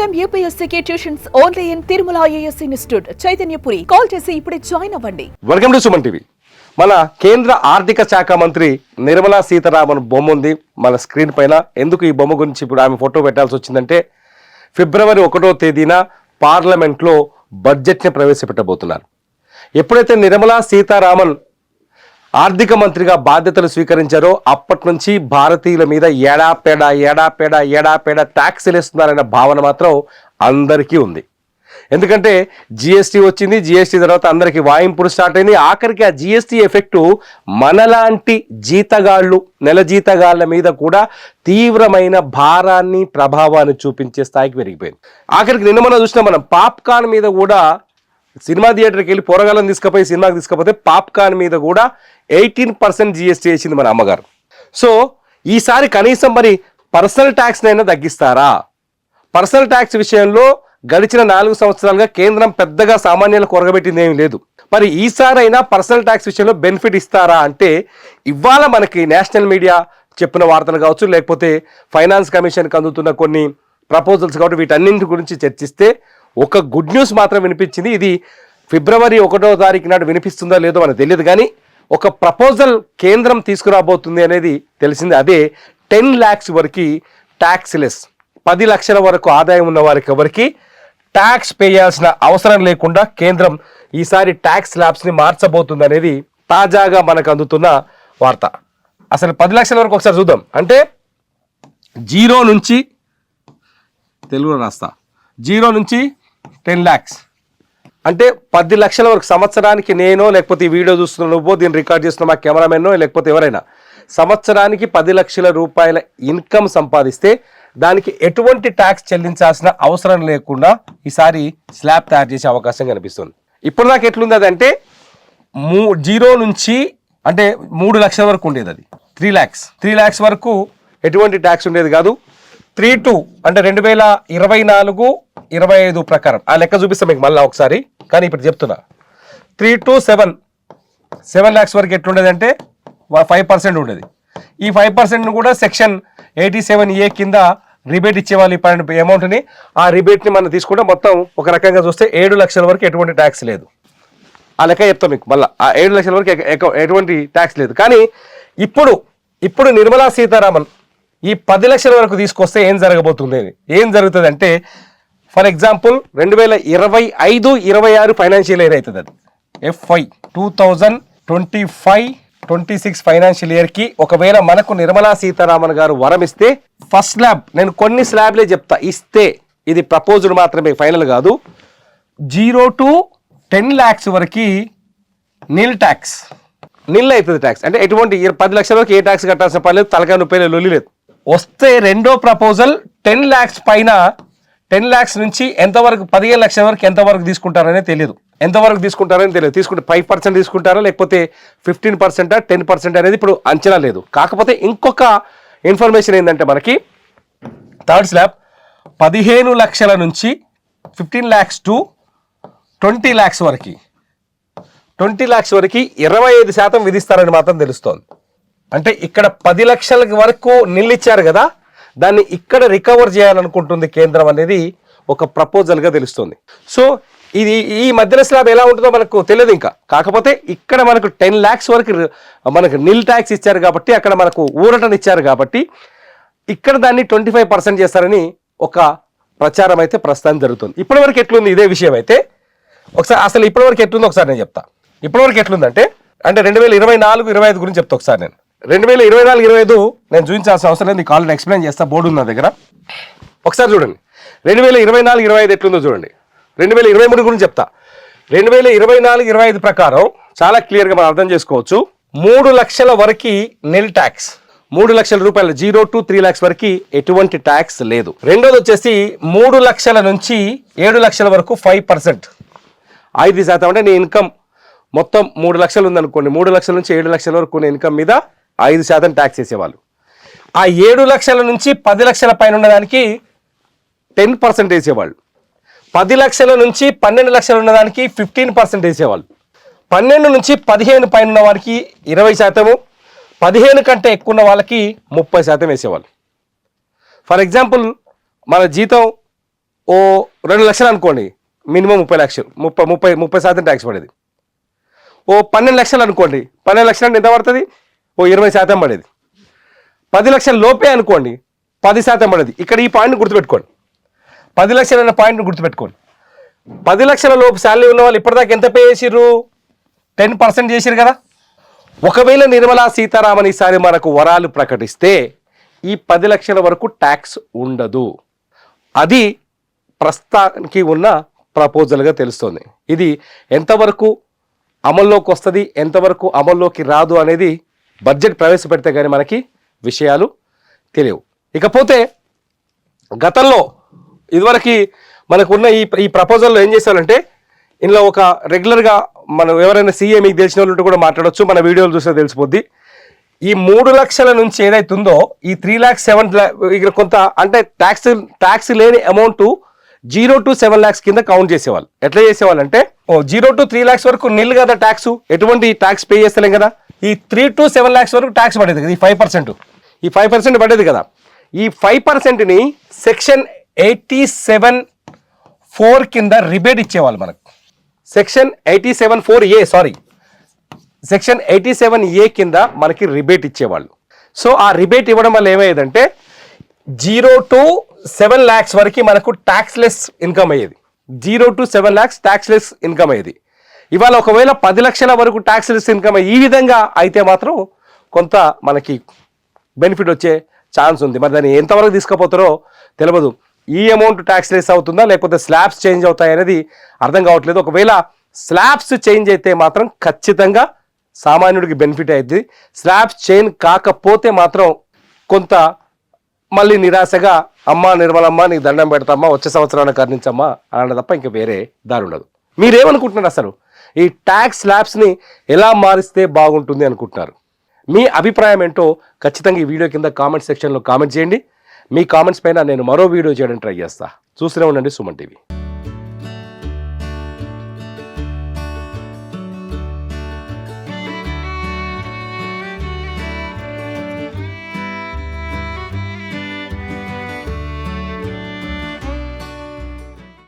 Time యూపీఎస్సీకి tuitions only in Tirumala IAS institute Chaitanyapuri. Call చేసి ఇప్పుడే జాయిన్ అవ్వండి. Welcome to Suman TV. మన కేంద్ర ఆర్థిక శాఖ మంత్రి నిర్మలా సీతారామన్ బొమ్మ ఉంది మన స్క్రీన్ పైన. ఎందుకు ఈ బొమ్మ గురించి ఇప్పుడు ఆమె ఫోటో పెట్టాల్సి వచ్చిందంటే, ఫిబ్రవరి 1వ తేదీన పార్లమెంట్లో బడ్జెట్ని ప్రవేశపెట్టబోతున్నారు. ఎప్పుడైతే నిర్మలా సీతారామన్ ఆర్థిక మంత్రిగా బాధ్యతలు స్వీకరించారో అప్పటి నుంచి భారతీయుల మీద ఏడాపేడ ట్యాక్స్లు వేస్తున్నారనే భావన మాత్రం అందరికీ ఉంది. ఎందుకంటే జిఎస్టీ వచ్చింది, జిఎస్టీ తర్వాత అందరికీ వాయింపులు స్టార్ట్ అయింది. ఆఖరికి ఆ జిఎస్టీ ఎఫెక్టు మనలాంటి జీతగాళ్ళు, నెల జీతగాళ్ళ మీద కూడా తీవ్రమైన భారాన్ని, ప్రభావాన్ని చూపించే స్థాయికి పెరిగిపోయింది. ఆఖరికి నిన్న మనం చూసినా, మనం పాప్కార్న్ మీద కూడా సినిమా థియేటర్కి వెళ్ళి పోరగాళ్ళని తీసుకుపోయి సినిమాకి తీసుకపోతే పాప్కార్న్ మీద కూడా 18% జిఎస్టీ వేసింది మన అమ్మగారు. సో ఈసారి కనీసం మరి పర్సనల్ ట్యాక్స్ అయినా తగ్గిస్తారా? పర్సనల్ ట్యాక్స్ విషయంలో గడిచిన 4 సంవత్సరాలుగా కేంద్రం పెద్దగా సామాన్యులకు కొరగబెట్టింది ఏమీ లేదు. మరి ఈసారైనా పర్సనల్ ట్యాక్స్ విషయంలో బెనిఫిట్ ఇస్తారా అంటే, ఇవాళ మనకి నేషనల్ మీడియా చెప్పిన వార్తలు కావచ్చు, లేకపోతే ఫైనాన్స్ కమిషన్కి అందుతున్న కొన్ని ప్రపోజల్స్ కాబట్టి వీటన్నింటి గురించి చర్చిస్తే ఒక గుడ్ న్యూస్ మాత్రం వినిపించింది. ఇది ఫిబ్రవరి 1వ తారీఖు నాడు వినిపిస్తుందో లేదో మనకు తెలియదు, కానీ ఒక ప్రపోజల్ కేంద్రం తీసుకురాబోతుంది అనేది తెలిసింది. అదే 10 lakhs వరకు ట్యాక్స్ లెస్, 10 లక్షల వరకు ఆదాయం ఉన్న వారికి ఎవరికి ట్యాక్స్ పే చేయాల్సిన అవసరం లేకుండా కేంద్రం ఈసారి ట్యాక్స్ స్లాబ్స్ని మార్చబోతుంది అనేది తాజాగా మనకు అందుతున్న వార్త. అసలు 10 లక్షల వరకు ఒకసారి చూద్దాం. అంటే 0 నుంచి, తెలుగులో రాస్తా, 0 నుంచి 10 lakhs అంటే 10 లక్షల వరకు సంవత్సరానికి. నేనో లేకపోతే ఈ వీడియో చూస్తున్న నువ్వో, దీన్ని రికార్డ్ చేస్తున్న మా కెమెరామెన్నో, లేకపోతే ఎవరైనా సంవత్సరానికి 10 లక్షల రూపాయల ఇన్కమ్ సంపాదిస్తే దానికి ఎటువంటి ట్యాక్స్ చెల్లించాల్సిన అవసరం లేకుండా ఈసారి స్లాబ్ తయారు చేసే అవకాశం కనిపిస్తుంది. ఇప్పుడు నాకు ఎట్లుంది అదంటే, 0 నుంచి అంటే 3 లక్షల వరకు ఉండేది, అది 3 lakhs వరకు ఎటువంటి ట్యాక్స్ ఉండేది కాదు. 3 అంటే 2024-25 ప్రకారం ఆ లెక్క చూపిస్తాం మీకు మళ్ళీ ఒకసారి, కానీ ఇప్పుడు చెప్తున్నా 3 to 7 lakhs వరకు ఎట్లుండేది అంటే 5% ఉండేది. ఈ 5% కూడా సెక్షన్ 87A కింద రిబేట్ ఇచ్చేవాళ్ళు ఈ అమౌంట్ని. ఆ రిబేట్ని మనం తీసుకుంటే మొత్తం ఒక రకంగా చూస్తే 7 లక్షల వరకు ఎటువంటి ట్యాక్స్ లేదు. ఆ లెక్క చెప్తాం మీకు మళ్ళీ. ఆ 7 లక్షల వరకు ఎటువంటి ట్యాక్స్ లేదు. కానీ ఇప్పుడు నిర్మలా సీతారామన్ ఈ 10 లక్షల వరకు తీసుకొస్తే ఏం జరగబోతుంది, ఏం జరుగుతుంది అంటే, ఫర్ ఎగ్జాంపుల్ 2025-26 ఫైనాన్షియల్ ఇయర్ అవుతుంది. అది FY 2025-26 ఫైనాన్షియల్ ఇయర్కి ఒకవేళ మనకు నిర్మలా సీతారామన్ గారు వరం ఇస్తే, ఫస్ట్ స్లాబ్, నేను కొన్ని స్లాబ్లే చెప్తా, ఇస్తే ఇది ప్రపోజల్ మాత్రమే, ఫైనల్ కాదు, 0 to 10 lakhs వరకు నిల్ ట్యాక్స్, నిల్ అవుతుంది ట్యాక్స్. అంటే ఎటువంటి 10 లక్షల వరకు ఏ ట్యాక్స్ కట్టాల్సిన పని లేదు, తలకాయ నొప్పి లొల్లి లేదు. వస్తే రెండో ప్రపోజల్ 10 lakhs పైన, 10 lakhs నుంచి ఎంతవరకు, 15 లక్షల వరకు ఎంతవరకు తీసుకుంటారనే తెలియదు. తీసుకుంటే 5% తీసుకుంటారా, లేకపోతే 15%, 10% అనేది ఇప్పుడు అంచనా లేదు. కాకపోతే ఇంకొక ఇన్ఫర్మేషన్ ఏంటంటే, మనకి థర్డ్ స్లాబ్ 15 లక్షల నుంచి 15 lakhs to 20 lakhs వరకు, 20 lakhs వరకు 25% విధిస్తారని మాత్రం తెలుస్తోంది. అంటే ఇక్కడ 10 లక్షల వరకు నిల్లిచ్చారు కదా, దాన్ని ఇక్కడ రికవర్ చేయాలనుకుంటుంది కేంద్రం అనేది ఒక ప్రపోజల్గా తెలుస్తుంది. సో ఇది ఈ మధ్యలో స్లాబ్ ఎలా ఉంటుందో మనకు తెలియదు ఇంకా. కాకపోతే ఇక్కడ మనకు 10 lakhs వరకు మనకు నిల్ ట్యాక్స్ ఇచ్చారు కాబట్టి, అక్కడ మనకు ఊరటనిచ్చారు కాబట్టి, ఇక్కడ దాన్ని 25% చేస్తారని ఒక ప్రచారం అయితే ప్రస్తుతం జరుగుతుంది. ఇప్పటివరకు ఎట్లుంది ఇదే విషయం అయితే, ఒకసారి అసలు ఇప్పటివరకు ఎట్లుందో ఒకసారి నేను చెప్తా. ఇప్పటివరకు ఎట్లుందంటే, 2024-25 గురించి చెప్తా ఒకసారి. నేను 2024-25 నేను చూపించాల్సిన అవసరం లేదు, నీకు ఆల్రెడీ ఎక్స్ప్లెయిన్ చేస్తా, బోర్డు ఉంది నా దగ్గర. ఒకసారి చూడండి 2024-25 ఎట్లుందో చూడండి. 2023 గురించి చెప్తా. 2024-25 ప్రకారం చాలా క్లియర్గా మనం అర్థం చేసుకోవచ్చు. 3 లక్షల వరకు నిల్ ట్యాక్స్, 3 లక్షల రూపాయలు, 0 to 3 lakhs వరకు ఎటువంటి ట్యాక్స్ లేదు. రెండోది వచ్చేసి 3 లక్షల నుంచి 7 లక్షల వరకు 5%, 5% అంటే నీ ఇన్కమ్ మొత్తం 3 లక్షలు ఉందనుకోండి, 3 లక్షల నుంచి 7 లక్షల వరకు ఉన్న ఇన్కమ్ మీద 5% ట్యాక్స్ వేసేవాళ్ళు. ఆ 7 లక్షల నుంచి 10 లక్షల పైన ఉన్నదానికి 10% వేసేవాళ్ళు. 10 లక్షల నుంచి 12 లక్షలు ఉన్నదానికి 15% వేసేవాళ్ళు. 12 నుంచి 15 పైన ఉన్న వారికి 20%, 15 కంటే ఎక్కువ ఉన్న వాళ్ళకి 30% వేసేవాళ్ళు. ఫర్ ఎగ్జాంపుల్ మన జీతం ఓ 2 లక్షలు అనుకోండి, మినిమం 30 లక్షలు, 30% ట్యాక్స్ పడేది. ఓ 12 లక్షలు అనుకోండి, 12 లక్షలు అంటే ఎంత పడుతుంది? ఓ 20% పడేది. 10 లక్షల లోపే అనుకోండి, 10% పడేది. ఇక్కడ ఈ పాయింట్ని గుర్తుపెట్టుకోండి, 10 లక్షలు అనే పాయింట్ని గుర్తుపెట్టుకోండి. 10 లక్షల లోపు శాలరీ ఉన్న వాళ్ళు ఇప్పటిదాకా ఎంత పే చేసిర్రు? 10% చేసిరు కదా. ఒకవేళ నిర్మలా సీతారామన్ ఈసారి మనకు వరాలు ప్రకటిస్తే ఈ 10 లక్షల వరకు ట్యాక్స్ ఉండదు. అది ప్రస్తుతానికి ఉన్న ప్రపోజల్గా తెలుస్తోంది. ఇది ఎంతవరకు అమల్లోకి వస్తుంది, ఎంతవరకు అమల్లోకి రాదు అనేది బడ్జెట్ ప్రవేశపెడితే కానీ మనకి విషయాలు తెలియవు. ఇకపోతే గతంలో ఇదివరకు మనకు ఉన్న ఈ ప్రపోజల్లో ఏం చేశారంటే, ఇందులో ఒక రెగ్యులర్గా మనం ఎవరైనా సీఏ మీకు తెలిసిన వాళ్ళు కూడా మాట్లాడవచ్చు, మన వీడియోలు చూస్తే తెలిసిపోద్ది. ఈ 3 లక్షల నుంచి ఏదైతే ఉందో ఈ 3 lakhs 7 lakhs ఇక్కడ కొంత అంటే ట్యాక్స్ లేని అమౌంట్ 0 to 7 lakhs కింద కౌంట్ చేసేవాళ్ళు. ఎట్లా చేసేవాళ్ళు అంటే 0 to 3 lakhs వరకు నిల్ కదా ట్యాక్స్, ఎటువంటి ట్యాక్స్ పే చేస్తలేం కదా. ఈ 3 to 7 lakhs వరకు ట్యాక్స్ పడేది కదా, ఈ 5% పడేది కదా. ఈ 5%ని సెక్షన్ 87(4) కింద రిబేట్ ఇచ్చేవాళ్ళు మనకు. సెక్షన్ 87(A) కింద మనకి రిబేట్ ఇచ్చేవాళ్ళు. సో ఆ రిబేట్ ఇవ్వడం వల్ల ఏమయ్యేదంటే 0 to 7 lakhs వరకు మనకు ట్యాక్స్లెస్ ఇన్కమ్ అయ్యేది. 0 to 7 lakhs ట్యాక్స్లెస్ ఇన్కమ్ అయ్యేది. ఇవాళ ఒకవేళ 10 లక్షల వరకు ట్యాక్స్లెస్ ఇన్కమ్ ఈ విధంగా అయితే మాత్రం కొంత మనకి బెనిఫిట్ వచ్చే ఛాన్స్ ఉంది. మరి దాన్ని ఎంతవరకు తీసుకుపోతారో తెలియదు. ఈ అమౌంట్ ట్యాక్స్లెస్ అవుతుందా లేకపోతే స్లాబ్స్ చేంజ్ అవుతాయి అనేది అర్థం కావట్లేదు. ఒకవేళ స్లాబ్స్ చేంజ్ అయితే మాత్రం ఖచ్చితంగా సామాన్యుడికి బెనిఫిట్ అవుతుంది. స్లాబ్స్ చేంజ్ కాకపోతే మాత్రం కొంత మళ్ళీ నిరాశగా అమ్మ నిర్మలమ్మ నీకు దండం పెడతామ్మా, వచ్చే సంవత్సరాన్ని కర్ణించమ్మా అన్న తప్ప ఇంకా వేరే దారి ఉండదు. మీరేమనుకుంటున్నారు అసలు ఈ ట్యాక్స్ స్లాబ్స్ని ఎలా మారిస్తే బాగుంటుంది అనుకుంటున్నారు? మీ అభిప్రాయం ఏంటో ఖచ్చితంగా ఈ వీడియో కింద కామెంట్ సెక్షన్లో కామెంట్ చేయండి. మీ కామెంట్స్ పైన నేను మరో వీడియో చేయడానికి ట్రై చేస్తా. చూస్తూనే ఉండండి సుమన్ టీవీ.